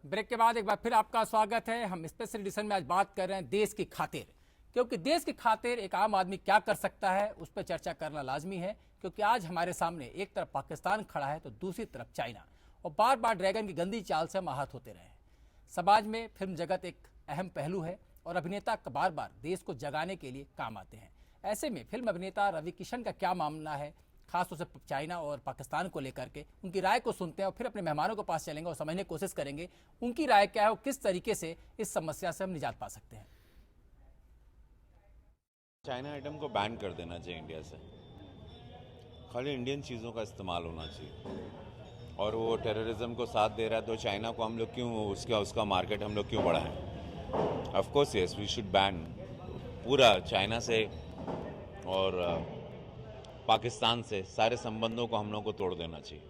Break के बाद एक बार फिर आपका स्वागत है। हम स्पेशल एडिशन में आज बात कर रहे हैं देश की खातिर, क्योंकि देश की खातिर एक आम आदमी क्या कर सकता है उस पर चर्चा करना लाजमी है। क्योंकि आज हमारे सामने एक तरफ पाकिस्तान खड़ा है तो दूसरी तरफ चाइना, और बार बार ड्रैगन की गंदी चाल से हम आहत होते रहे हैं। समाज में फिल्म जगत एक अहम पहलू है और अभिनेता बार बार देश को जगाने के लिए काम आते हैं। ऐसे में फिल्म अभिनेता रवि किशन का क्या मामला है, खासतौर से चाइना और पाकिस्तान को लेकर के, उनकी राय को सुनते हैं और फिर अपने मेहमानों के पास चलेंगे और समझने की कोशिश करेंगे उनकी राय क्या है और किस तरीके से इस समस्या से हम निजात पा सकते हैं। चाइना आइटम को बैन कर देना चाहिए इंडिया से, खाली इंडियन चीज़ों का इस्तेमाल होना चाहिए। और वो टेररिज्म को साथ दे रहा है तो चाइना को हम लोग क्यों उसका मार्केट हम लोग क्यों बढ़ाएं। Of course yes we should ban पूरा चाइना से और पाकिस्तान से सारे संबंधों को हम लोग को तोड़ देना चाहिए।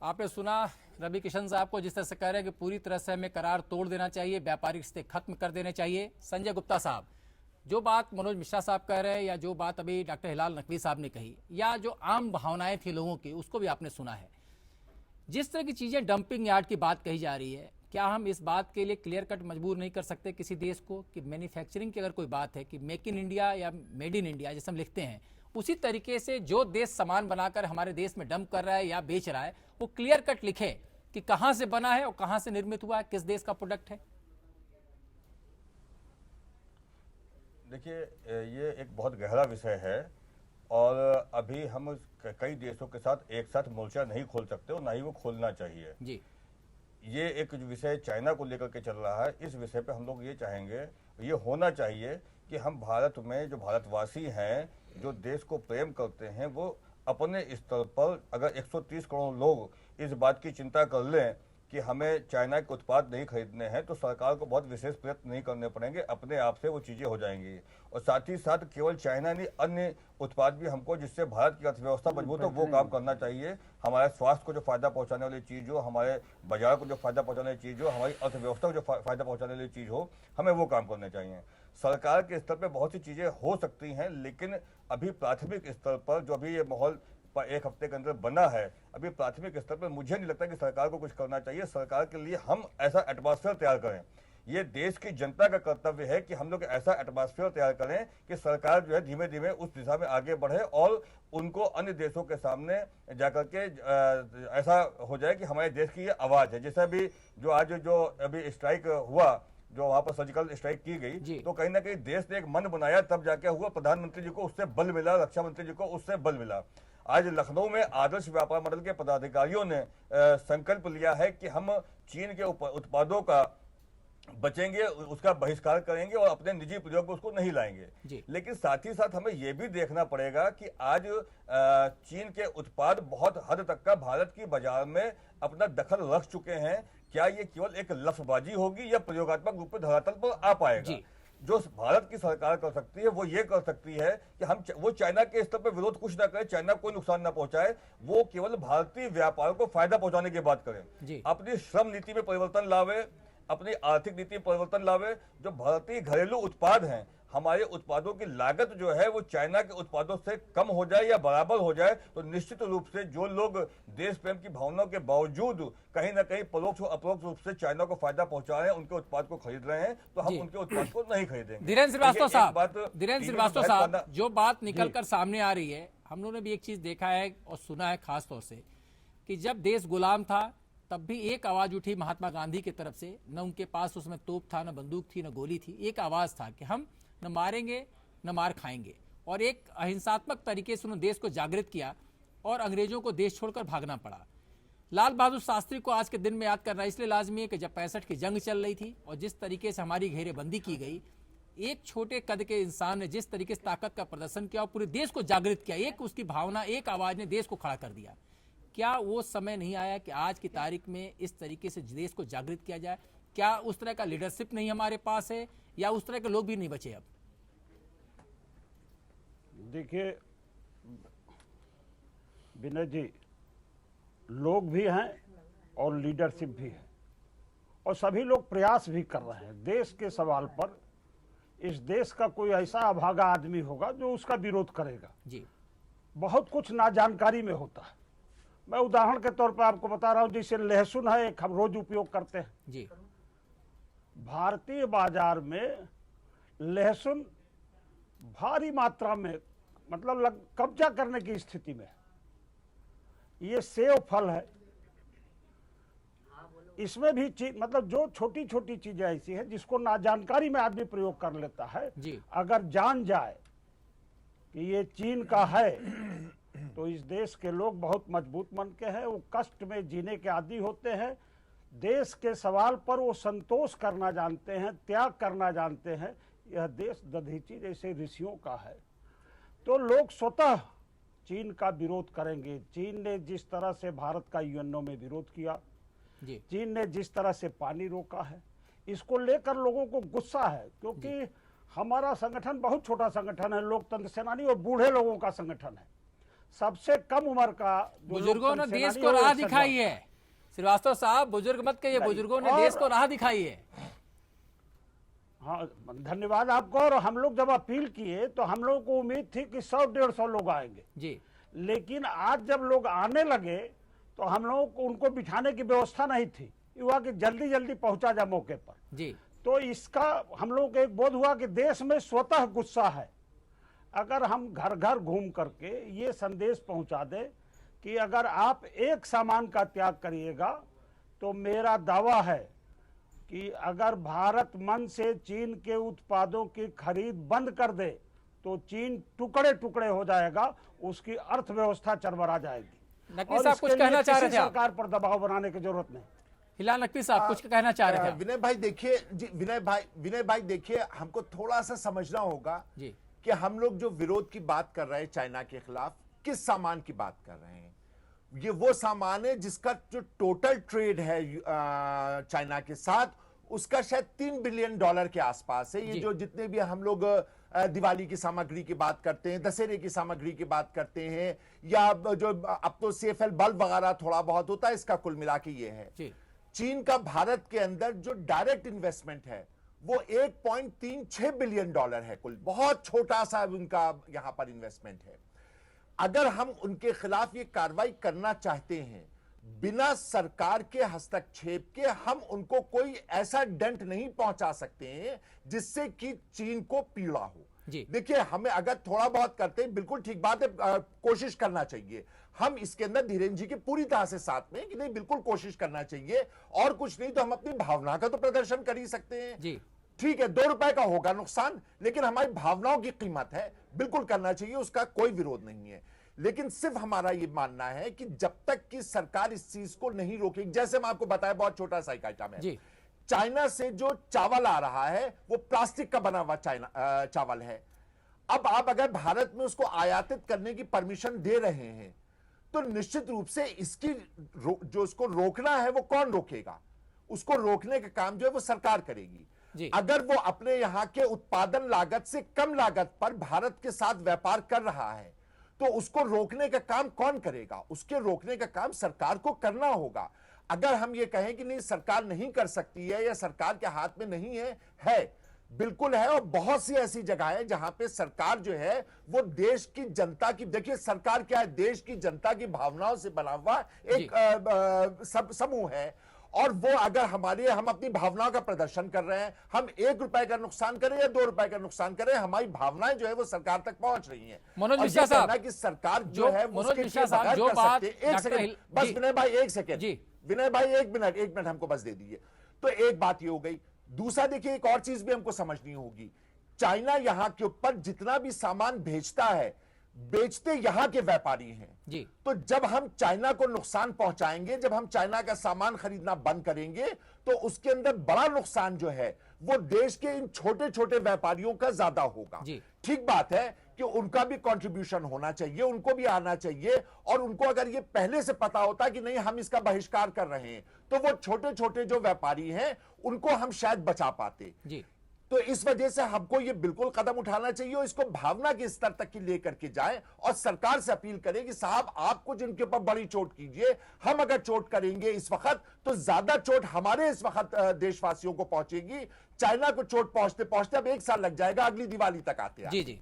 आपने सुना रवि किशन साहब को जिस तरह से कह रहे हैं कि पूरी तरह से हमें करार तोड़ देना चाहिए, व्यापारिक रिश्ते खत्म कर देने चाहिए। संजय गुप्ता साहब, जो बात मनोज मिश्रा साहब कह रहे हैं या जो बात अभी डॉक्टर हिलाल नकवी साहब ने कही या जो आम भावनाएं थी लोगों की, उसको भी आपने सुना है। जिस तरह की चीजें डंपिंग यार्ड की बात कही जा रही है, क्या हम इस बात के लिए क्लियर कट मजबूर नहीं कर सकते किसी देश को कि मैन्युफैक्चरिंग की अगर कोई बात है कि मेक इन इंडिया या मेड इन इंडिया जैसे हम लिखते हैं, उसी तरीके से जो देश सामान बनाकर हमारे देश में डंप कर रहा है या बेच रहा है वो क्लियर कट लिखे कि कहां से बना है और कहां से निर्मित हुआ है, किस देश का प्रोडक्ट है। देखिए, ये एक बहुत गहरा विषय है और अभी हम कई देशों के साथ एक साथ मोर्चा नहीं खोल सकते और ना ही वो खोलना चाहिए जी। ये एक विषय चाइना को लेकर के चल रहा है। इस विषय पे हम लोग ये चाहेंगे, ये होना चाहिए कि हम भारत में जो भारतवासी हैं, जो देश को प्रेम करते हैं, वो अपने स्तर पर अगर 130 करोड़ लोग इस बात की चिंता कर लें कि हमें चाइना के उत्पाद नहीं खरीदने हैं, तो सरकार को बहुत विशेष प्रयत्न नहीं करने पड़ेंगे, अपने आप से वो चीज़ें हो जाएंगी। और साथ ही साथ केवल चाइना नहीं, अन्य उत्पाद भी हमको जिससे भारत की अर्थव्यवस्था मजबूत हो वो काम करना चाहिए। हमारे स्वास्थ्य को जो फायदा पहुंचाने वाली चीज़ हो, हमारे बाजार को जो फायदा पहुंचाने वाली चीज़ हो, हमारी अर्थव्यवस्था को जो फायदा पहुंचाने वाली चीज़ हो, हमें वो काम करने चाहिए। सरकार के स्तर पर बहुत सी चीज़ें हो सकती हैं, लेकिन अभी प्राथमिक स्तर पर जो अभी ये माहौल एक हफ्ते के अंदर बना है, अभी प्राथमिक स्तर पर मुझे नहीं लगता कि सरकार को कुछ करना चाहिए। सरकार के लिए हम ऐसा एटमॉस्फेयर तैयार करें, ये देश की जनता का कर्तव्य है कि हम लोग ऐसा एटमॉस्फेयर तैयार करें कि सरकार जो है धीमे धीमे उस दिशा में आगे बढ़े और उनको अन्य देशों के सामने जाकर के ऐसा हो जाए कि हमारे देश की ये आवाज़ है। जैसे अभी जो आज जो अभी स्ट्राइक हुआ, जो वहां पर सर्जिकल स्ट्राइक की गई, तो कहीं ना कहीं देश ने एक मन बनाया, तब जाके हुआ। प्रधानमंत्री जी को उससे बल मिला, रक्षा मंत्री जी को उससे बल मिला। आज लखनऊ में आदर्श व्यापार मंडल के पदाधिकारियों ने संकल्प लिया है कि हम चीन के उत्पादों का बचेंगे, उसका बहिष्कार करेंगे और अपने निजी प्रयोग में उसको नहीं लाएंगे। लेकिन साथ ही साथ हमें यह भी देखना पड़ेगा कि आज चीन के उत्पाद बहुत हद तक का भारत की बाजार में अपना दखल रख चुके हैं। क्या ये केवल एक लफ्जबाजी होगी या प्रयोगात्मक रूप में धरातल पर आ पाएगा? जो भारत की सरकार कर सकती है वो ये कर सकती है कि हम वो चाइना के स्तर पर विरोध कुछ ना करें, चाइना कोई नुकसान ना पहुंचाए, वो केवल भारतीय व्यापार को फायदा पहुंचाने की बात करें। अपनी श्रम नीति में परिवर्तन लावे, अपनी आर्थिक नीति में परिवर्तन लावे। जो भारतीय घरेलू उत्पाद हैं, हमारे उत्पादों की लागत जो है वो चाइना के उत्पादों से कम हो जाए या बराबर हो जाए, तो निश्चित रूप से जो लोग देश प्रेम की भावनाओं के बावजूद कहीं ना कहीं परोक्ष और अपरोक्ष रूप से चाइना को फायदा पहुंचा रहे हैं, उनके उत्पाद को खरीद रहे हैं, तो हम उनके उत्पाद को नहीं खरीदेंगे। धीरेन्द्र श्रीवास्तव साहब, जो बात निकल कर सामने आ रही है, हम लोगों ने भी एक चीज देखा है और सुना है खासतौर से कि जब देश गुलाम था तब भी एक आवाज उठी महात्मा गांधी की तरफ से। न उनके पास उसमें तोप था, न बंदूक थी, न गोली थी। एक आवाज था कि हम न मारेंगे न मार खाएंगे, और एक अहिंसात्मक तरीके से उन्होंने देश को जागृत किया और अंग्रेजों को देश छोड़कर भागना पड़ा। लाल बहादुर शास्त्री को आज के दिन में याद करना इसलिए लाजमी है कि जब 65 की जंग चल रही थी और जिस तरीके से हमारी घेरेबंदी की गई, एक छोटे कद के इंसान ने जिस तरीके से ताकत का प्रदर्शन किया और पूरे देश को जागृत किया, एक उसकी भावना, एक आवाज ने देश को खड़ा कर दिया। क्या वो समय नहीं आया कि आज की तारीख में इस तरीके से देश को जागृत किया जाए? क्या उस तरह का लीडरशिप नहीं हमारे पास है या उस तरह के लोग भी नहीं बचे अब? देखिए विनय जी, लोग भी हैं और लीडरशिप भी है और सभी लोग प्रयास भी कर रहे हैं। देश के सवाल पर इस देश का कोई ऐसा अभागा आदमी होगा जो उसका विरोध करेगा जी। बहुत कुछ नाजानकारी में होता है। मैं उदाहरण के तौर पर आपको बता रहा हूं, जैसे लहसुन है, एक हम रोज उपयोग करते हैं। जी भारतीय बाजार में लहसुन भारी मात्रा में, मतलब कब्जा करने की स्थिति में। ये सेव फल है, इसमें भी चीज, मतलब जो छोटी छोटी चीजें ऐसी हैं जिसको ना जानकारी में आदमी प्रयोग कर लेता है। जी। अगर जान जाए कि ये चीन का है तो इस देश के लोग बहुत मजबूत मन के हैं, वो कष्ट में जीने के आदी होते हैं। देश के सवाल पर वो संतोष करना जानते हैं, त्याग करना जानते हैं। यह देश दधीची जैसे ऋषियों का है। तो लोग स्वतः चीन का विरोध करेंगे। चीन ने जिस तरह से भारत का यूएनओ में विरोध किया, जी चीन ने जिस तरह से पानी रोका है, इसको लेकर लोगों को गुस्सा है। क्योंकि हमारा संगठन बहुत छोटा संगठन है, लोकतंत्र सेनानी और बूढ़े लोगों का संगठन है। सबसे कम उम्र का बुजुर्गों ने देश को राह दिखाई है। श्रीवास्तव साहब, बुजुर्ग मत कहिए, बुजुर्गों ने देश को राह दिखाई है। हाँ, धन्यवाद आपको। और हम लोग जब अपील किए तो हम लोगों को उम्मीद थी कि 100-150 लोग आएंगे जी, लेकिन आज जब लोग आने लगे तो हम लोगों को उनको बिठाने की व्यवस्था नहीं थी। युवा कि जल्दी जल्दी पहुंचा जाए मौके पर जी। तो इसका हम लोगों को एक बोध हुआ कि देश में स्वतः गुस्सा है। अगर हम घर घर घूम करके ये संदेश पहुंचा दें कि अगर आप एक सामान का त्याग करिएगा तो मेरा दावा है कि अगर भारत मन से चीन के उत्पादों की खरीद बंद कर दे तो चीन टुकड़े टुकड़े हो जाएगा, उसकी अर्थव्यवस्था चरमरा जाएगी। नकवी साहब कुछ कहना चाह रहे थे आप? सरकार पर दबाव बनाने की जरूरत नहीं। हिलाल नकवी साहब कुछ कहना चाह रहे थे? विनय भाई देखिए जी, विनय भाई देखिए, हमको थोड़ा सा समझना होगा जी कि हम लोग जो विरोध की बात कर रहे हैं चाइना के खिलाफ, किस सामान की बात कर रहे हैं। ये वो सामान है जिसका जो टोटल ट्रेड है चाइना के साथ, उसका शायद $3 बिलियन के आसपास है। ये जो जितने भी हम लोग दिवाली की सामग्री की बात करते हैं, दशहरे की सामग्री की बात करते हैं, या जो अब तो CFL बल्ब वगैरह थोड़ा बहुत होता है, इसका कुल मिला के ये है। चीन का भारत के अंदर जो डायरेक्ट इन्वेस्टमेंट है वो $1.36 बिलियन है कुल। बहुत छोटा सा उनका यहां पर इन्वेस्टमेंट है। अगर हम उनके खिलाफ ये कार्रवाई करना चाहते हैं बिना सरकार के हस्तक्षेप के, हम उनको कोई ऐसा दंड नहीं पहुंचा सकते हैं जिससे कि चीन को पीड़ा हो। देखिए, हमें अगर थोड़ा बहुत करते हैं, बिल्कुल ठीक बात है, कोशिश करना चाहिए। हम इसके अंदर धीरेन्द्र जी के पूरी तरह से साथ में कि नहीं, बिल्कुल कोशिश करना चाहिए। और कुछ नहीं तो हम अपनी भावना का तो प्रदर्शन कर ही सकते हैं। ठीक है, $2 का होगा नुकसान, लेकिन हमारी भावनाओं की कीमत है, बिल्कुल करना चाहिए, उसका कोई विरोध नहीं है। लेकिन सिर्फ हमारा यह मानना है कि जब तक कि सरकार इस चीज को नहीं रोकेगी, जैसे मैं आपको बताया बहुत छोटा सा आइटम है, चाइना से जो चावल आ रहा है वो प्लास्टिक का बना हुआ चावल है। अब आप अगर भारत में उसको आयातित करने की परमिशन दे रहे हैं तो निश्चित रूप से इसकी जो उसको रोकना है वो कौन रोकेगा? उसको रोकने का काम जो है वो सरकार करेगी। अगर वो अपने यहां के उत्पादन लागत से कम लागत पर भारत के साथ व्यापार कर रहा है तो उसको रोकने का काम कौन करेगा? उसके रोकने का काम सरकार को करना होगा। अगर हम ये कहें कि नहीं सरकार नहीं कर सकती है या सरकार के हाथ में नहीं है, बिल्कुल है। और बहुत सी ऐसी जगह है जहां पे सरकार जो है वो देश की जनता की, देखिए सरकार क्या है, देश की जनता की भावनाओं से बना हुआ एक समूह है। और वो अगर हम अपनी भावनाओं का प्रदर्शन कर रहे हैं, हम $1 का नुकसान करें या $2 का नुकसान करें, हमारी भावनाएं जो है वो सरकार तक पहुंच रही हैं। मनोज मिश्रा साहब कि सरकार जो है मनोज मिश्रा साहब जो बात, एक सेकंड बस विनय भाई, एक सेकंड विनय भाई, एक मिनट हमको बस दे दीजिए। तो एक बात ये हो गई। दूसरा देखिए, एक और चीज भी हमको समझनी होगी। चाइना यहां के ऊपर जितना भी सामान भेजता है, बेचते यहां के व्यापारी हैं। तो जब हम चाइना को नुकसान पहुंचाएंगे, जब हम चाइना का सामान खरीदना बंद करेंगे तो उसके अंदर बड़ा नुकसान जो है वो देश के इन छोटे छोटे व्यापारियों का ज्यादा होगा। ठीक बात है कि उनका भी कंट्रीब्यूशन होना चाहिए, उनको भी आना चाहिए। और उनको अगर ये पहले से पता होता कि नहीं हम इसका बहिष्कार कर रहे हैं तो वो छोटे छोटे जो व्यापारी हैं उनको हम शायद बचा पाते। तो इस वजह से हमको ये बिल्कुल कदम उठाना चाहिए और इसको भावना के स्तर तक की लेकर के जाएं और सरकार से अपील करें कि साहब आप कुछ इनके ऊपर बड़ी चोट कीजिए। हम अगर चोट करेंगे इस वक्त तो ज्यादा चोट हमारे इस वक्त देशवासियों को पहुंचेगी। चाइना को चोट पहुंचते पहुंचते अब 1 साल लग जाएगा, अगली दिवाली तक आते। जी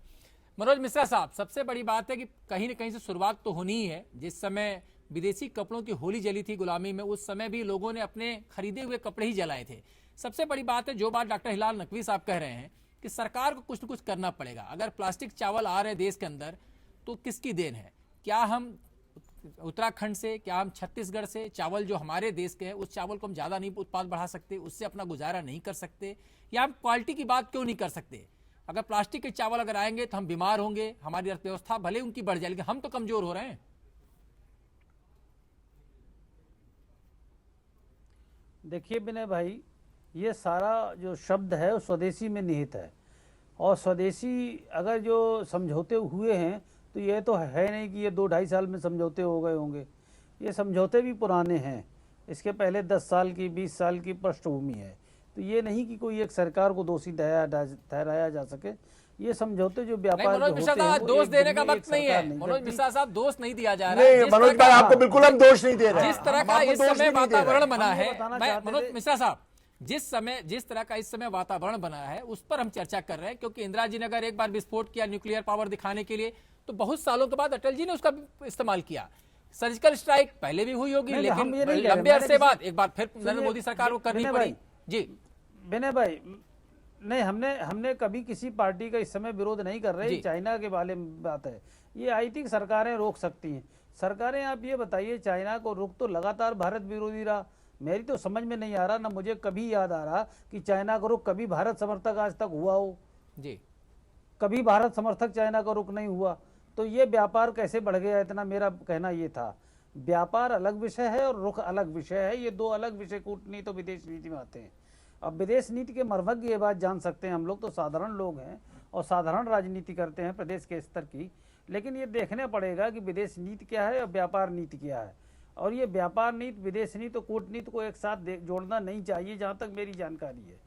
मनोज मिश्रा साहब, सबसे बड़ी बात है कि कहीं न कहीं से शुरुआत तो होनी ही है। जिस समय विदेशी कपड़ों की होली जली थी गुलामी में, उस समय भी लोगों ने अपने खरीदे हुए कपड़े ही जलाए थे। सबसे बड़ी बात है, जो बात डॉक्टर हिलाल नकवी साहब कह रहे हैं कि सरकार को कुछ न कुछ करना पड़ेगा। अगर प्लास्टिक चावल आ रहे देश के अंदर तो किसकी देन है? क्या हम उत्तराखंड से, क्या हम छत्तीसगढ़ से चावल जो हमारे देश के हैं उस चावल को हम ज्यादा नहीं उत्पाद बढ़ा सकते, उससे अपना गुजारा नहीं कर सकते? या हम क्वालिटी की बात क्यों नहीं कर सकते? अगर प्लास्टिक के चावल अगर आएंगे तो हम बीमार होंगे, हमारी अर्थव्यवस्था भले उनकी बढ़ जाएगी, हम तो कमजोर हो रहे हैं। देखिए विनय भाई, ये सारा जो शब्द है वो स्वदेशी में निहित है, और स्वदेशी अगर जो समझौते हुए हैं तो ये तो है नहीं कि ये 2-2.5 साल में समझौते हो गए होंगे। ये समझौते भी पुराने हैं, इसके पहले 10 साल की 20 साल की पृष्ठभूमि है। तो ये नहीं कि कोई एक सरकार को दोषी ठहराया जा सके। ये समझौते जो व्यापार मनोज मिश्रा साहब, दोष देने का वक्त नहीं है। मनोज मिश्रा साहब, दोष नहीं दिया जा रहा है। मनोज भाई, आपको बिल्कुल हम दोष नहीं दे रहे हैं। जिस तरह का इस समय वातावरण बना है, मनोज मिश्रा साहब, जिस तरह का इस समय वातावरण बना है उस पर हम चर्चा कर रहे हैं, क्योंकि इंदिरा जी ने अगर एक बार विस्फोट किया न्यूक्लियर पावर दिखाने के लिए, तो बहुत सालों के बाद अटल जी ने उसका इस्तेमाल किया। सर्जिकल स्ट्राइक पहले भी हुई होगी, लेकिन लंबे अरसे बाद एक बार फिर नरेंद्र मोदी सरकार को करनी पड़ी। जी विनय भाई, नहीं, हमने कभी किसी पार्टी का इस समय विरोध नहीं कर रहे। चाइना के बारे में बात है, ये आई थिंक सरकारें रोक सकती हैं। सरकारें, आप ये बताइए, चाइना को रोक तो लगातार भारत विरोधी रहा। मेरी तो समझ में नहीं आ रहा, ना मुझे कभी याद आ रहा कि चाइना का रुख कभी भारत समर्थक आज तक हुआ हो। जी, कभी भारत समर्थक चाइना का रुख नहीं हुआ। तो ये व्यापार कैसे बढ़ गया इतना, मेरा कहना ये था। व्यापार अलग विषय है और रुख अलग विषय है, ये दो अलग विषय कूटनीति और विदेश नीति में आते हैं। अब विदेश नीति के मर्मज्ञ ये बात जान सकते हैं, हम लोग तो साधारण लोग हैं और साधारण राजनीति करते हैं प्रदेश के स्तर की, लेकिन ये देखना पड़ेगा कि विदेश नीति क्या है और व्यापार नीति क्या है। और ये व्यापार नीति, विदेश नीति और कूटनीति को एक साथ जोड़ना नहीं चाहिए, जहाँ तक मेरी जानकारी है।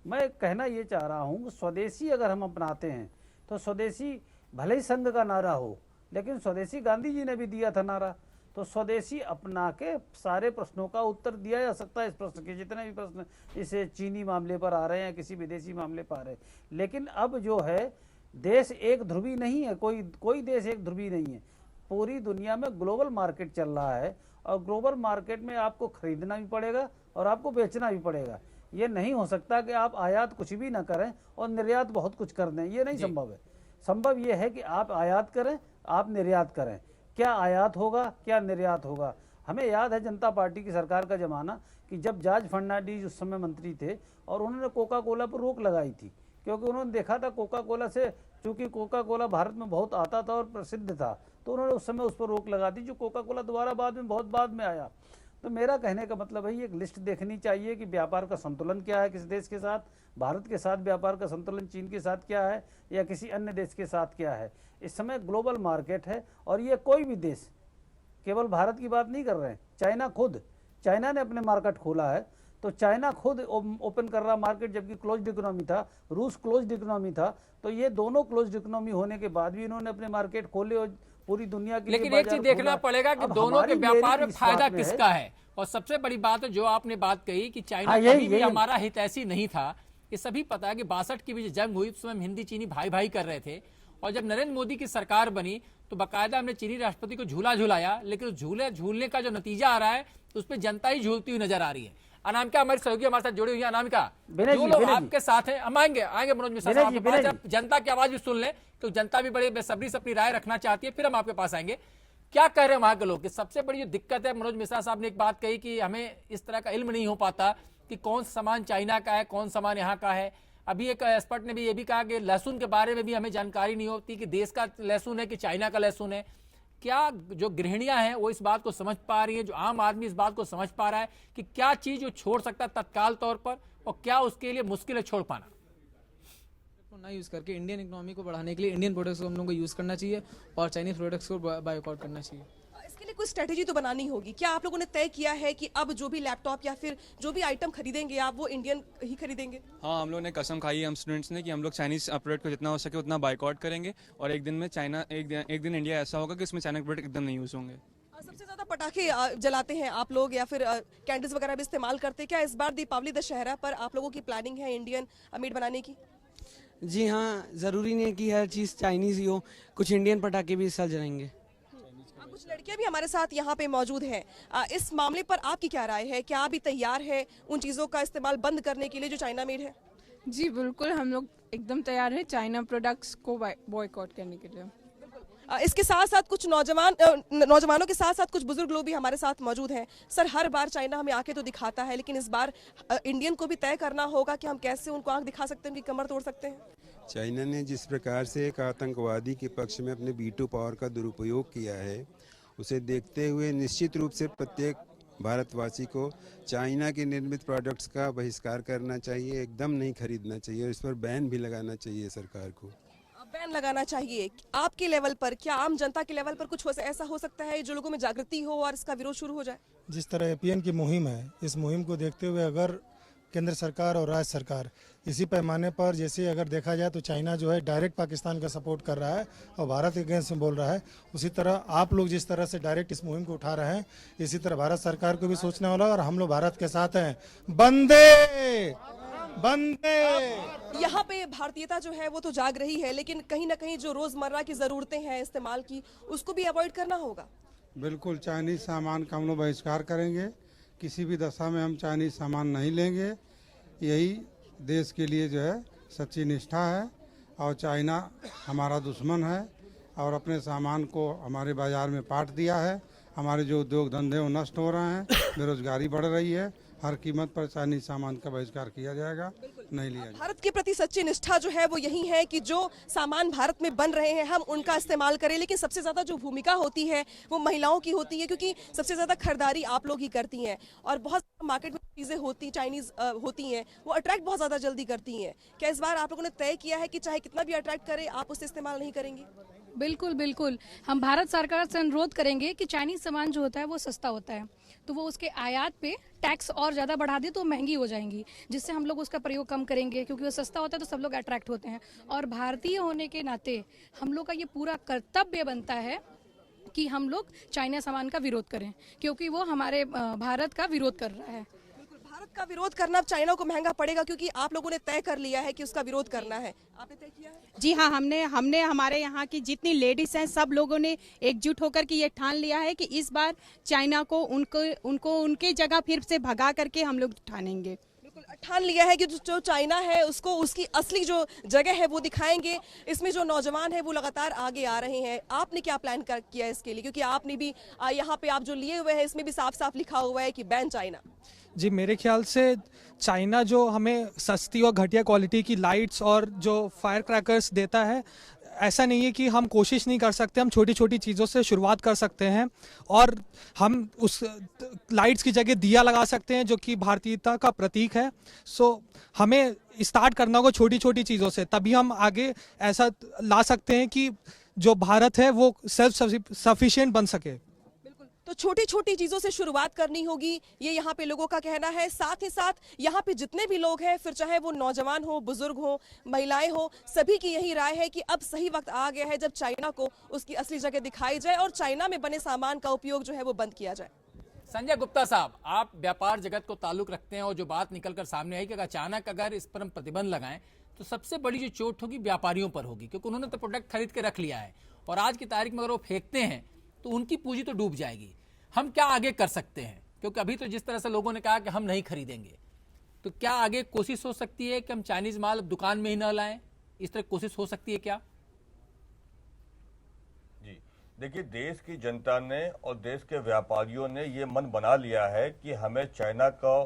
मैं कहना ये चाह रहा हूँ, स्वदेशी अगर हम अपनाते हैं तो स्वदेशी भले ही संघ का नारा हो, लेकिन स्वदेशी गांधी जी ने भी दिया था नारा। तो स्वदेशी अपना के सारे प्रश्नों का उत्तर दिया जा सकता है। इस प्रश्न के जितने भी प्रश्न इसे चीनी मामले पर आ रहे हैं, किसी विदेशी मामले पर आ रहे हैं, लेकिन अब जो है देश एक ध्रुवी नहीं है, कोई देश एक ध्रुवी नहीं है। पूरी दुनिया में ग्लोबल मार्केट चल रहा है और ग्लोबल मार्केट में आपको खरीदना भी पड़ेगा और आपको बेचना भी पड़ेगा। ये नहीं हो सकता कि आप आयात कुछ भी ना करें और निर्यात बहुत कुछ कर दें, ये नहीं संभव है। संभव ये है कि आप आयात करें, आप निर्यात करें। क्या आयात होगा, क्या निर्यात होगा? हमें याद है जनता पार्टी की सरकार का जमाना कि जब जॉर्ज फर्नांडीज उस समय मंत्री थे और उन्होंने कोका कोला पर रोक लगाई थी, क्योंकि उन्होंने देखा था कोका कोला से, चूंकि कोका कोला भारत में बहुत आता था और प्रसिद्ध था, तो उन्होंने उस समय उस पर रोक लगा दी, जो कोका कोला दोबारा बहुत बाद में आया। तो मेरा कहने का मतलब है, एक लिस्ट देखनी चाहिए कि व्यापार का संतुलन क्या है किस देश के साथ। भारत के साथ व्यापार का संतुलन चीन के साथ क्या है या किसी अन्य देश के साथ क्या है। इस समय ग्लोबल मार्केट है और ये कोई भी देश, केवल भारत की बात नहीं कर रहे हैं, चाइना ने अपने मार्केट खोला है। तो चाइना खुद ओपन कर रहा मार्केट, जबकि क्लोज्ड इकोनॉमी था, रूस क्लोज्ड इकोनॉमी था। तो ये दोनों क्लोज्ड इकोनॉमी होने के बाद भी इन्होंने अपने मार्केट खोले और पूरी दुनिया के लिए। लेकिन एक चीज देखना पड़ेगा कि दोनों के व्यापार में फायदा किसका है। और सबसे बड़ी बात है जो आपने बात कही कि चाइना कभी भी हमारा हित ऐसी नहीं था। ये सभी पता है कि 62 की भी जंग हुई, उस समय हिंदी चीनी भाई भाई कर रहे थे, और जब नरेंद्र मोदी की सरकार बनी तो बाकायदा हमने चीनी राष्ट्रपति को झूला झुलाया, लेकिन उस झूलने का जो नतीजा आ रहा है उस पर जनता ही झूलती हुई नजर आ रही है। अनामिका हमारी सहयोगी हमारे साथ जुड़ी हुई है। अनामिका, जो लोग आपके साथ हैं, हम आएंगे मनोज मिश्रा साहब आपके पास, जब जनता की आवाज भी सुन लें, तो जनता भी बड़े बेसब्री से अपनी राय रखना चाहती है, फिर हम आपके पास आएंगे। क्या कह रहे हैं वहां के लोग? सबसे बड़ी जो दिक्कत है, मनोज मिश्रा साहब ने एक बात कही कि हमें इस तरह का इल्म नहीं हो पाता कि कौन सामान चाइना का है, कौन सामान यहाँ का है। अभी एक एक्सपर्ट ने भी ये भी कहा कि लहसुन के बारे में भी हमें जानकारी नहीं होती कि देश का लहसुन है कि चाइना का लहसुन है। क्या जो गृहिणियां हैं वो इस बात को समझ पा रही हैं, जो आम आदमी इस बात को समझ पा रहा है कि क्या चीज वो छोड़ सकता है तत्काल तौर पर, और क्या उसके लिए मुश्किल है छोड़ पाना? ना यूज करके इंडियन इकोनॉमी को बढ़ाने के लिए इंडियन प्रोडक्ट्स को हम लोगों को यूज करना चाहिए और चाइनीज प्रोडक्ट्स को बायकॉट करना चाहिए। इसके लिए कोई स्ट्रेटेजी तो बनानी होगी। क्या आप लोगों ने तय किया है कि अब जो भी लैपटॉप या फिर जो भी आइटम खरीदेंगे आप, वो इंडियन ही खरीदेंगे? हाँ, हम लोग ने कसम खाई है हम स्टूडेंट्स ने कि हम लोग चाइनीज प्रोडक्ट को जितना हो सके उतना बायकॉट करेंगे, और एक दिन में एक दिन इंडिया ऐसा होगा कि उसमें चाइना के प्रोडक्ट एकदम नहीं यूज होंगे। सबसे ज्यादा पटाखे जलाते हैं आप लोग या फिर कैंडल्स वगैरह भी इस्तेमाल करते हैं। क्या इस बार दीपावली दशहरा पर आप लोगों की प्लानिंग है इंडियन मीट बनाने की? जी हाँ, ज़रूरी नहीं है कि हर चीज़ चाइनीज़ ही हो, कुछ इंडियन पटाखे भी इस साल जलाएंगे। आप कुछ लड़कियां भी हमारे साथ यहाँ पे मौजूद हैं। इस मामले पर आपकी क्या राय है? क्या अभी तैयार है उन चीज़ों का इस्तेमाल बंद करने के लिए जो चाइना मेड है? जी बिल्कुल, हम लोग एकदम तैयार हैं चाइना प्रोडक्ट्स को बॉयकॉट करने के लिए। इसके साथ साथ कुछ नौजवानों के साथ साथ कुछ बुजुर्ग लोग भी हमारे साथ मौजूद हैं। सर, हर बार चाइना हमें आंखें तो दिखाता है, लेकिन इस बार इंडियन को भी तय करना होगा कि हम कैसे उनको आंख दिखा सकते हैं, उनकी कमर तोड़ सकते हैं। चाइना ने जिस प्रकार से एक आतंकवादी के पक्ष में अपने वीटो पावर का दुरुपयोग किया है, उसे देखते हुए निश्चित रूप से प्रत्येक भारतवासी को चाइना के निर्मित प्रोडक्ट्स का बहिष्कार करना चाहिए, एकदम नहीं खरीदना चाहिए और इस पर बैन भी लगाना चाहिए सरकार को। बैन लगाना चाहिए। आपके लेवल पर, क्या आम जनता के लेवल पर कुछ ऐसा हो सकता है जो लोगों में जागृति हो और इसका विरोध शुरू हो जाए? जिस तरह एपीएन की मुहिम है, इस मुहिम को देखते हुए अगर केंद्र सरकार और राज्य सरकार इसी पैमाने पर, जैसे अगर देखा जाए तो चाइना जो है डायरेक्ट पाकिस्तान का सपोर्ट कर रहा है और भारत के अगेंस्ट में बोल रहा है, उसी तरह आप लोग जिस तरह से डायरेक्ट इस मुहिम को उठा रहे हैं, इसी तरह भारत सरकार को भी सोचना होगा और हम लोग भारत के साथ हैं। बंदे बंदे। यहाँ पे भारतीयता जो है वो तो जाग रही है, लेकिन कहीं ना कहीं जो रोजमर्रा की जरूरतें हैं इस्तेमाल की, उसको भी अवॉइड करना होगा। बिल्कुल, चाइनीज सामान का हम लोग बहिष्कार करेंगे। किसी भी दशा में हम चाइनीज सामान नहीं लेंगे। यही देश के लिए जो है सच्ची निष्ठा है। और चाइना हमारा दुश्मन है और अपने सामान को हमारे बाजार में पाट दिया है। हमारे जो उद्योग धंधे वो नष्ट हो रहे हैं, बेरोजगारी बढ़ रही है। हर कीमत पर चाइनीज सामान का बहिष्कार किया जाएगा, नहीं लिया जाएगा। भारत के प्रति सच्ची निष्ठा जो है वो यही है कि जो सामान भारत में बन रहे हैं हम उनका इस्तेमाल करें, लेकिन सबसे ज्यादा जो भूमिका होती है वो महिलाओं की होती है, क्योंकि सबसे ज्यादा खरीदारी आप लोग ही करती हैं और बहुत मार्केट में चीजें होती चाइनीज होती हैं, वो अट्रैक्ट बहुत ज्यादा जल्दी करती हैं। क्या इस बार आप लोगों ने तय किया है कि चाहे कितना भी अट्रैक्ट करे आप उसे इस्तेमाल नहीं करेंगे? बिल्कुल बिल्कुल, हम भारत सरकार से अनुरोध करेंगे कि चाइनीज सामान जो होता है वो सस्ता होता है, तो वो उसके आयात पे टैक्स और ज़्यादा बढ़ा दे तो महंगी हो जाएंगी, जिससे हम लोग उसका प्रयोग कम करेंगे, क्योंकि वो सस्ता होता है तो सब लोग अट्रैक्ट होते हैं। और भारतीय होने के नाते हम लोग का ये पूरा कर्तव्य बनता है कि हम लोग चाइना सामान का विरोध करें, क्योंकि वो हमारे भारत का विरोध कर रहा है। भारत का विरोध करना अब चाइना को महंगा पड़ेगा, क्योंकि आप लोगों ने तय कर लिया है कि उसका विरोध करना है। आपने तय किया है? जी हाँ, हमने हमारे यहाँ की जितनी लेडीज हैं सब लोगों ने एकजुट होकर के ये ठान लिया है कि इस बार चाइना को उनको उनके जगह फिर से भगा करके हम लोग ठानेंगे। बिल्कुल ठान लिया है कि जो चाइना है उसको उसकी असली जो जगह है वो दिखाएंगे। इसमें जो नौजवान है वो लगातार आगे आ रहे हैं। आपने क्या प्लान किया इसके लिए, क्योंकि आपने भी यहाँ पे आप जो लिए हुए हैं इसमें भी साफ साफ लिखा हुआ है कि बैन चाइना। जी, मेरे ख्याल से चाइना जो हमें सस्ती और घटिया क्वालिटी की लाइट्स और जो फायर क्रैकर्स देता है, ऐसा नहीं है कि हम कोशिश नहीं कर सकते। हम छोटी छोटी चीज़ों से शुरुआत कर सकते हैं और हम उस लाइट्स की जगह दिया लगा सकते हैं जो कि भारतीयता का प्रतीक है। सो हमें स्टार्ट करना होगा छोटी छोटी चीज़ों से, तभी हम आगे ऐसा ला सकते हैं कि जो भारत है वो सेल्फ सफिशिएंट बन सके। तो छोटी छोटी चीजों से शुरुआत करनी होगी, ये यहाँ पे लोगों का कहना है। साथ ही साथ यहाँ पे जितने भी लोग हैं, फिर चाहे वो नौजवान हो, बुजुर्ग हो, महिलाएं हो, सभी की यही राय है कि अब सही वक्त आ गया है जब चाइना को उसकी असली जगह दिखाई जाए और चाइना में बने सामान का उपयोग जो है वो बंद किया जाए। संजय गुप्ता साहब, आप व्यापार जगत को ताल्लुक रखते हैं और जो बात निकलकर सामने आई कि अचानक अगर इस पर हम प्रतिबंध लगाएं तो सबसे बड़ी जो चोट होगी व्यापारियों पर होगी, क्योंकि उन्होंने तो प्रोडक्ट खरीद के रख लिया है और आज की तारीख में अगर वो फेंकते हैं तो उनकी पूंजी तो डूब जाएगी। हम क्या आगे कर सकते हैं, क्योंकि अभी तो जिस तरह से लोगों ने कहा कि हम नहीं खरीदेंगे, तो क्या आगे कोशिश हो सकती है कि हम चाइनीज माल दुकान में ही न लाएं? इस तरह कोशिश हो सकती है क्या? जी देखिए, देश की जनता ने और देश के व्यापारियों ने ये मन बना लिया है कि हमें चाइना को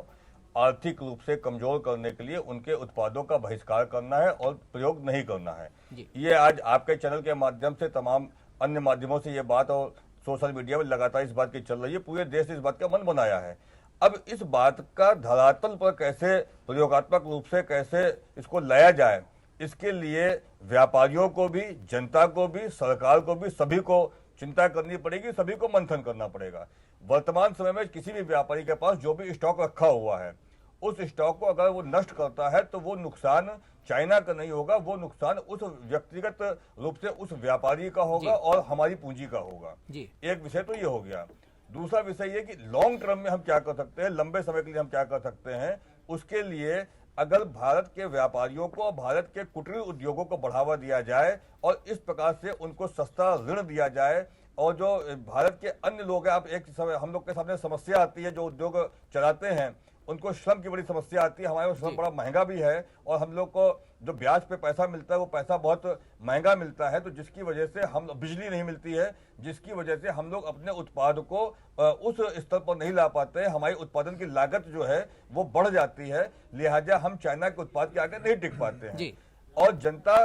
आर्थिक रूप से कमजोर करने के लिए उनके उत्पादों का बहिष्कार करना है और प्रयोग नहीं करना है। ये आज आपके चैनल के माध्यम से, तमाम अन्य माध्यमों से ये बात और सोशल मीडिया में लगातार इस बात की चल रही है। पूरे देश ने इस बात का मन बनाया है। अब इस बात का धरातल पर कैसे प्रयोगात्मक रूप से कैसे इसको लाया जाए, इसके लिए व्यापारियों को भी, जनता को भी, सरकार को भी, सभी को चिंता करनी पड़ेगी, सभी को मंथन करना पड़ेगा। वर्तमान समय में किसी भी व्यापारी के पास जो भी स्टॉक रखा हुआ है, उस स्टॉक को अगर वो नष्ट करता है तो वो नुकसान चाइना का नहीं होगा, वो नुकसान उस व्यक्तिगत रूप से उस व्यापारी का होगा और हमारी पूंजी का होगा। एक विषय तो ये हो गया। दूसरा विषय ये कि लॉन्ग टर्म में हम क्या कर सकते हैं, लंबे समय के लिए हम क्या कर सकते हैं। उसके लिए अगर भारत के व्यापारियों को, भारत के कुटीर उद्योगों को बढ़ावा दिया जाए और इस प्रकार से उनको सस्ता ऋण दिया जाए, और जो भारत के अन्य लोग हैं, आप एक समय हम लोग के सामने समस्या आती है, जो उद्योग चलाते हैं उनको श्रम की बड़ी समस्या आती है। हमारे श्रम बड़ा महंगा भी है और हम लोग को जो ब्याज पे पैसा मिलता है वो पैसा बहुत महंगा मिलता है, तो जिसकी वजह से हम बिजली नहीं मिलती है, जिसकी वजह से हम लोग अपने उत्पाद को उस स्तर पर नहीं ला पाते हैं। हमारी उत्पादन की लागत जो है वो बढ़ जाती है, लिहाजा हम चाइना के उत्पाद के आगे नहीं टिक पाते हैं। और जनता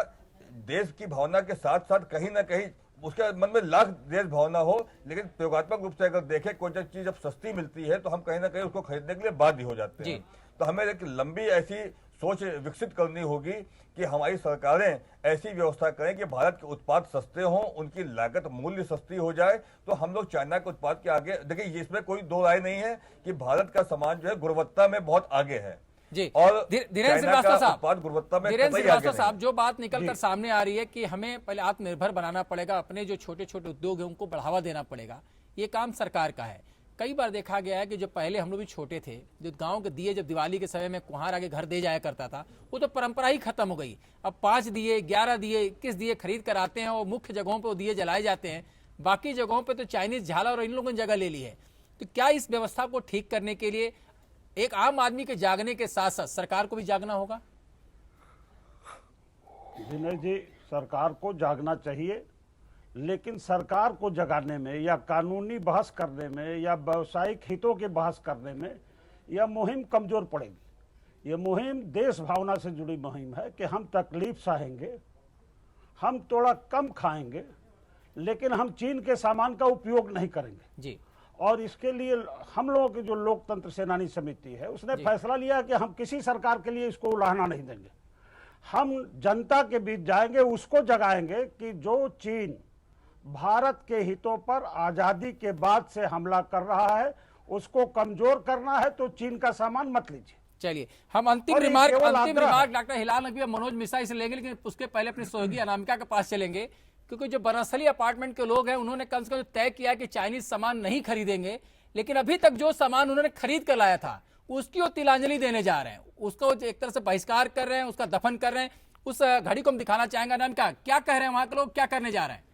देश की भावना के साथ साथ कहीं ना कहीं उसके मन में लाख देश भावना हो, लेकिन प्रयोगात्मक रूप से अगर देखें कोई चीज जब सस्ती मिलती है तो हम कहीं ना कहीं उसको खरीदने के लिए बाध्य हो जाते हैं। तो हमें एक लंबी ऐसी सोच विकसित करनी होगी कि हमारी सरकारें ऐसी व्यवस्था करें कि भारत के उत्पाद सस्ते हों, उनकी लागत मूल्य सस्ती हो जाए, तो हम लोग चाइना के उत्पाद के आगे। देखिए, इसमें कोई दो राय नहीं है कि भारत का सामान जो है गुणवत्ता में बहुत आगे है जी। और धीरेन्द्र श्रीवास्तव साहब, जो बात निकल कर सामने आ रही है कि हमें पहले आत्मनिर्भर बनाना पड़ेगा, अपने जो छोटे छोटे उद्योग हैं उनको बढ़ावा देना पड़ेगा, ये काम सरकार का है। कई बार देखा गया है कि जो पहले हम लोग भी छोटे थे, जो गांव के दिए जब दिवाली के समय में कुम्हार आगे घर दे जाया करता था, वो तो परंपरा ही खत्म हो गई। अब 5 दिए, 11 दिए, 21 दिए खरीद कर आते हैं और मुख्य जगहों पर दिए जलाए जाते हैं, बाकी जगहों पर तो चाइनीज झाला और इन लोगों ने जगह ले ली है। तो क्या इस व्यवस्था को ठीक करने के लिए एक आम आदमी के जागने के साथ साथ सरकार को भी जागना होगा? विनय जी, सरकार को जागना चाहिए, लेकिन सरकार को जगाने में या कानूनी बहस करने में या व्यावसायिक हितों के बहस करने में यह मुहिम कमजोर पड़ेगी। यह मुहिम देश भावना से जुड़ी मुहिम है कि हम तकलीफ सहेंगे, हम थोड़ा कम खाएंगे, लेकिन हम चीन के सामान का उपयोग नहीं करेंगे जी। और इसके लिए हम लोगों की जो लोकतंत्र सेनानी समिति है उसने फैसला लिया कि हम किसी सरकार के लिए इसको उलाहना नहीं देंगे। हम जनता के बीच जाएंगे, उसको जगाएंगे कि जो चीन भारत के हितों पर आजादी के बाद से हमला कर रहा है उसको कमजोर करना है, तो चीन का सामान मत लीजिए। चलिए, हम अंतिम रिमार्क डॉक्टर हिलाल नकवी मनोज मिश्रा से लेंगे, लेकिन उसके पहले अपनी सहयोगी अनामिका के पास चलेंगे, क्योंकि जो बनस्थली अपार्टमेंट के लोग हैं उन्होंने कम से कम तय किया कि चाइनीज सामान नहीं खरीदेंगे, लेकिन अभी तक जो सामान उन्होंने खरीद कर लाया था उसकी वो तिलांजलि देने जा रहे हैं, उसको एक तरह से बहिष्कार कर रहे हैं, उसका दफन कर रहे हैं। उस घड़ी को हम दिखाना चाहेंगे। अनामिका, क्या कह रहे हैं वहां के लोग, क्या करने जा रहे हैं?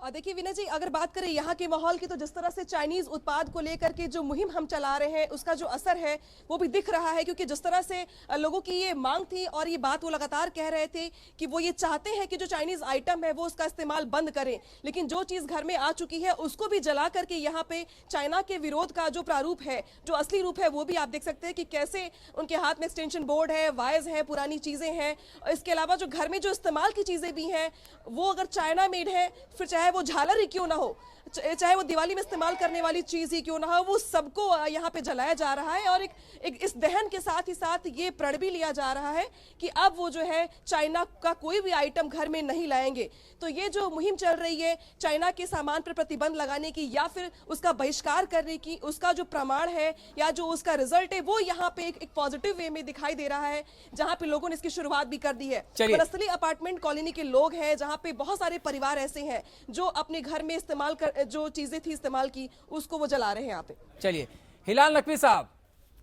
देखिए विनय जी, अगर बात करें यहाँ के माहौल की, तो जिस तरह से चाइनीज उत्पाद को लेकर के जो मुहिम हम चला रहे हैं उसका जो असर है वो भी दिख रहा है, क्योंकि जिस तरह से लोगों की ये मांग थी और ये बात वो लगातार कह रहे थे कि वो ये चाहते हैं कि जो चाइनीज आइटम है वो उसका इस्तेमाल बंद करें, लेकिन जो चीज घर में आ चुकी है उसको भी जला करके यहाँ पे चाइना के विरोध का जो प्रारूप है, जो असली रूप है, वो भी आप देख सकते हैं कि कैसे उनके हाथ में एक्सटेंशन बोर्ड है, वायर्स है, पुरानी चीजें हैं। इसके अलावा जो घर में जो इस्तेमाल की चीजें भी हैं वो अगर चाइना मेड है, फिर चाहे वो झालर ही क्यों ना हो, चाहे वो दिवाली में इस्तेमाल करने वाली चीज ही क्यों ना हो, वो सबको यहाँ पे जलाया जा रहा है। और एक इस दहन के साथ ही साथ ये प्रण भी लिया जा रहा है कि अब वो जो है चाइना का कोई भी आइटम घर में नहीं लाएंगे। तो ये जो मुहिम चल रही है चाइना के सामान पर प्रतिबंध लगाने की या फिर उसका बहिष्कार करने की, उसका जो प्रमाण है या जो उसका रिजल्ट है वो यहाँ पे एक पॉजिटिव वे में दिखाई दे रहा है, जहाँ पे लोगों ने इसकी शुरुआत भी कर दी है। बनस्थली अपार्टमेंट कॉलोनी के लोग हैं जहाँ पे बहुत सारे परिवार ऐसे हैं जो अपने घर में इस्तेमाल कर जो चीजें थी इस्तेमाल की उसको वो जला रहे हैं यहाँ पे। चलिए, हिलाल नकवी साहब,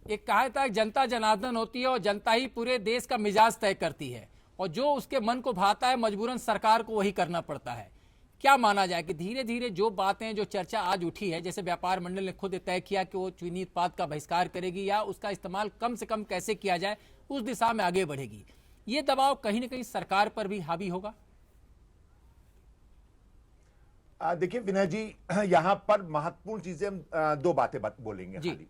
एक कहा था जनता जनार्दन होती है और जनता ही पूरे देश का मिजाज तय करती है, और जो उसके मन को भाता है मजबूरन सरकार को वही करना पड़ता है। क्या माना जाए कि धीरे धीरे जो बातें, जो चर्चा आज उठी है, जैसे व्यापार मंडल ने खुद तय किया कि वो चीनी उत्पाद का बहिष्कार करेगी या उसका इस्तेमाल कम से कम कैसे किया जाए उस दिशा में आगे बढ़ेगी, ये दबाव कहीं ना कहीं सरकार पर भी हावी होगा? देखिए विनय जी, यहां पर महत्वपूर्ण चीजें हम दो बातें बोलेंगे खाली।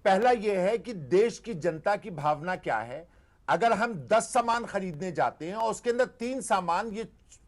पहला यह है कि देश की जनता की भावना क्या है। अगर हम 10 सामान खरीदने जाते हैं और उसके अंदर 3 सामान ये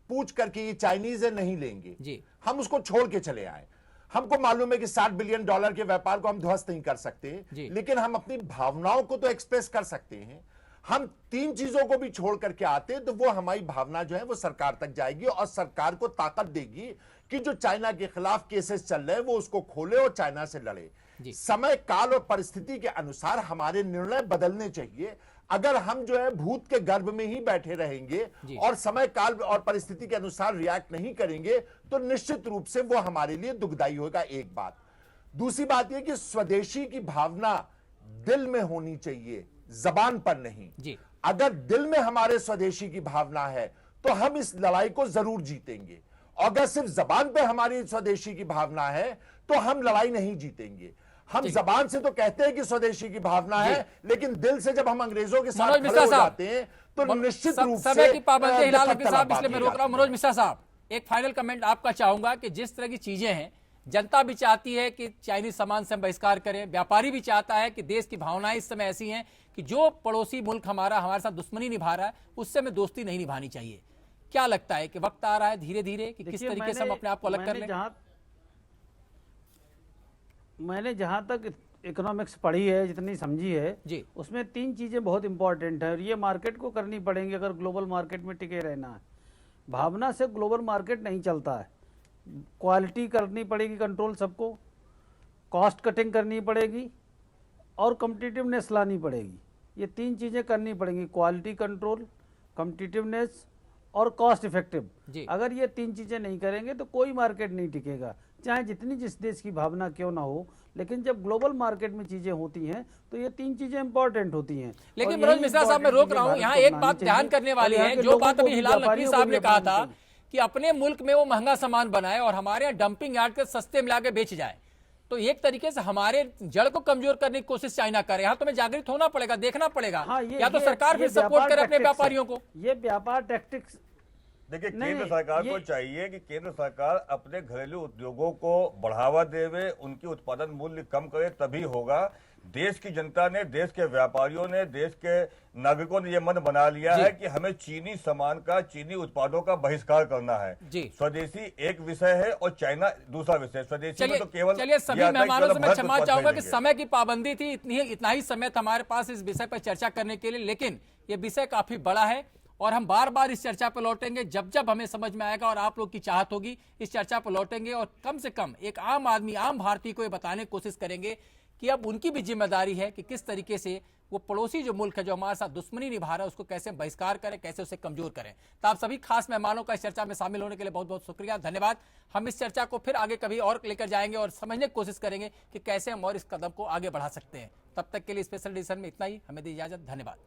पूछ करके ये चाइनीज है नहीं लेंगे जी, हम उसको छोड़ के चले आए। हमको मालूम है कि $60 बिलियन के व्यापार को हम ध्वस्त नहीं कर सकते, लेकिन हम अपनी भावनाओं को तो एक्सप्रेस कर सकते हैं। हम 3 चीजों को भी छोड़ करके आते हैं तो वो हमारी भावना जो है वो सरकार तक जाएगी और सरकार को ताकत देगी कि जो चाइना के खिलाफ केसेस चल रहे हैं वो उसको खोले और चाइना से लड़े। समय काल और परिस्थिति के अनुसार हमारे निर्णय बदलने चाहिए। अगर हम जो है भूत के गर्भ में ही बैठे रहेंगे और समय काल और परिस्थिति के अनुसार रिएक्ट नहीं करेंगे तो निश्चित रूप से वो हमारे लिए दुखदायी होगा। एक बात। दूसरी बात यह कि स्वदेशी की भावना दिल में होनी चाहिए, जबान पर नहीं। अगर दिल में हमारे स्वदेशी की भावना है तो हम इस लड़ाई को जरूर जीतेंगे। अगर सिर्फ जबान पे हमारी स्वदेशी की भावना है तो हम लड़ाई नहीं जीतेंगे। हम जबान से तो कहते हैं कि स्वदेशी की भावना है, लेकिन दिल से जब हम अंग्रेजों के साथ खड़े हो जाते हैं तो निश्चित रूप से समय की पाबंदी हिलाल नकवी साहब, इसलिए मैं रोक रहा हूं। मनोज मिश्रा साहब, एक फाइनल कमेंट आपका चाहूंगा कि जिस तरह की चीजें हैं, जनता भी चाहती है कि चाइनीज सामान से हम बहिष्कार करें, व्यापारी भी चाहता है कि देश की भावनाएं इस समय ऐसी हैं कि जो पड़ोसी मुल्क हमारे साथ दुश्मनी निभा रहा है उससे हमें दोस्ती नहीं निभानी चाहिए। क्या लगता है कि वक्त आ रहा है धीरे धीरे कि किस तरीके से हम अपने आप को अलग कर लें? मैंने जहां तक इकोनॉमिक्स पढ़ी है, जितनी समझी है जी, उसमें 3 चीजें बहुत इंपॉर्टेंट है और ये मार्केट को करनी पड़ेंगी अगर ग्लोबल मार्केट में टिके रहना है। भावना से ग्लोबल मार्केट नहीं चलता है। क्वालिटी करनी पड़ेगी कंट्रोल सबको, कॉस्ट कटिंग करनी पड़ेगी और कॉम्पिटिटिवनेस लानी पड़ेगी। ये 3 चीज़ें करनी पड़ेंगी, क्वालिटी कंट्रोल, कॉम्पिटिटिवनेस और कॉस्ट इफेक्टिव। अगर ये 3 चीज़ें नहीं करेंगे तो कोई मार्केट नहीं टिकेगा, चाहे जितनी जिस देश की भावना क्यों ना हो। लेकिन जब ग्लोबल मार्केट में चीजें होती हैं तो ये 3 चीजें इंपॉर्टेंट होती हैं। लेकिन मनोज मिश्रा साहब, मैं रोक रहा हूं, यहाँ एक बात ध्यान करने वाली है। जो बात अभी हिलाल नकवी साहब ने कहा था कि अपने मुल्क में वो महंगा सामान बनाए और हमारे यहाँ डंपिंग यार्ड के सस्ते में लाके बेच जाए, तो एक तरीके से हमारे जड़ को कमजोर करने की कोशिश चाइना करे। यहाँ तो हमें जागृत होना पड़ेगा, देखना पड़ेगा। या तो सरकार फिर सपोर्ट करे अपने व्यापारियों को। ये व्यापार टैक्टिक्स, देखिए केंद्र सरकार को चाहिए कि केंद्र सरकार अपने घरेलू उद्योगों को बढ़ावा देवे, उनकी उत्पादन मूल्य कम करे, तभी होगा। देश की जनता ने, देश के व्यापारियों ने, देश के नागरिकों ने यह मन बना लिया है कि हमें चीनी सामान का, चीनी उत्पादों का बहिष्कार करना है। स्वदेशी एक विषय है और चाइना दूसरा विषय। स्वदेशी में तो केवल चलिए सभी मेहमानों से मैं क्षमा चाहूंगा कि समय की पाबंदी थी, इतना ही समय था हमारे पास इस विषय पर चर्चा करने के लिए, लेकिन ये विषय काफी बड़ा है और हम बार बार इस चर्चा पर लौटेंगे जब जब हमें समझ में आएगा और आप लोग की चाहत होगी। इस चर्चा पर लौटेंगे और कम से कम एक आम आदमी, आम भारतीय को ये बताने की कोशिश करेंगे कि अब उनकी भी जिम्मेदारी है कि किस तरीके से वो पड़ोसी जो मुल्क है जो हमारे साथ दुश्मनी निभा रहा है उसको कैसे बहिष्कार करें, कैसे उसे कमजोर करें। तो आप सभी खास मेहमानों का इस चर्चा में शामिल होने के लिए बहुत बहुत शुक्रिया, धन्यवाद। हम इस चर्चा को फिर आगे कभी और लेकर जाएंगे और समझने की कोशिश करेंगे कि कैसे हम और इस कदम को आगे बढ़ा सकते हैं। तब तक के लिए स्पेशल एडिशन में इतना ही, हमें दी इजाजत, धन्यवाद।